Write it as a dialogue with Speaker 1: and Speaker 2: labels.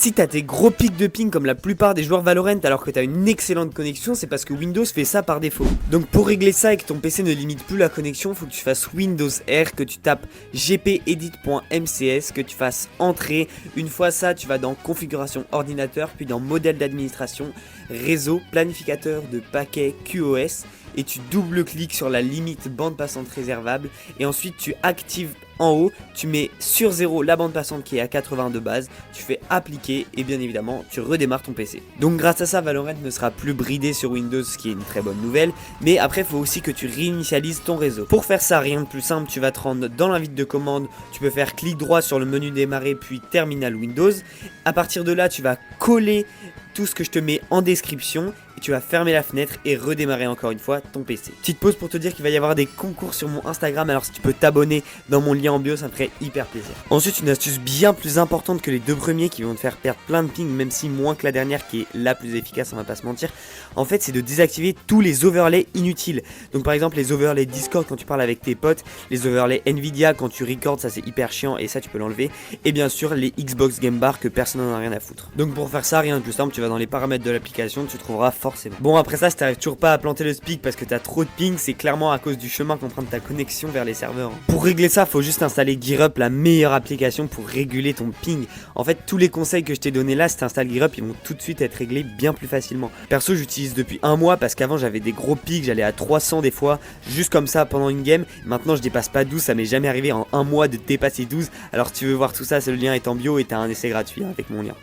Speaker 1: Si t'as tes gros pics de ping comme la plupart des joueurs Valorant alors que t'as une excellente connexion, c'est parce que Windows fait ça par défaut. Donc pour régler ça et que ton PC ne limite plus la connexion, faut que tu fasses Windows R, que tu tapes gpedit.mcs, que tu fasses entrée. Une fois ça, tu vas dans configuration ordinateur, puis dans modèle d'administration, réseau, planificateur de paquets QoS, et tu double-cliques sur la limite bande passante réservable, et ensuite tu actives en haut, tu mets sur 0 la bande passante qui est à 80 de base, tu fais appliquer et bien évidemment tu redémarres ton PC. Donc grâce à ça, Valorant ne sera plus bridé sur Windows, ce qui est une très bonne nouvelle, mais après il faut aussi que tu réinitialises ton réseau. Pour faire ça, rien de plus simple, tu vas te rendre dans l'invite de commande, tu peux faire clic droit sur le menu démarrer puis terminal Windows. À partir de là, tu vas coller tout ce que je te mets en description et tu vas fermer la fenêtre et redémarrer encore une fois ton PC. Petite pause pour te dire qu'il va y avoir des concours sur mon Instagram, alors si tu peux t'abonner dans mon lien en bio, ça me ferait hyper plaisir. Ensuite, une astuce bien plus importante que les deux premiers qui vont te faire perdre plein de ping, même si moins que la dernière qui est la plus efficace, on va pas se mentir, en fait c'est de désactiver tous les overlays inutiles. Donc par exemple les overlays Discord quand tu parles avec tes potes, les overlays Nvidia quand tu records, ça c'est hyper chiant et ça tu peux l'enlever, et bien sûr les Xbox Game Bar que personne n'en a rien à foutre. Donc pour faire ça, rien de plus simple, tu vas dans les paramètres de l'application, tu trouveras forcément. Bon, après ça, si t'arrives toujours pas à planter le speak parce que t'as trop de ping, c'est clairement à cause du chemin qu'emprunte ta connexion vers les serveurs. Pour régler ça, faut juste installer GearUp, la meilleure application pour réguler ton ping. En fait, tous les conseils que je t'ai donnés là, si t'installes GearUp, ils vont tout de suite être réglés bien plus facilement. Perso, j'utilise depuis un mois parce qu'avant j'avais des gros pics, j'allais à 300 des fois, juste comme ça pendant une game. Maintenant, je dépasse pas 12, ça m'est jamais arrivé en un mois de dépasser 12. Alors si tu veux voir tout ça, c'est le lien est en bio et t'as un essai gratuit avec mon lien.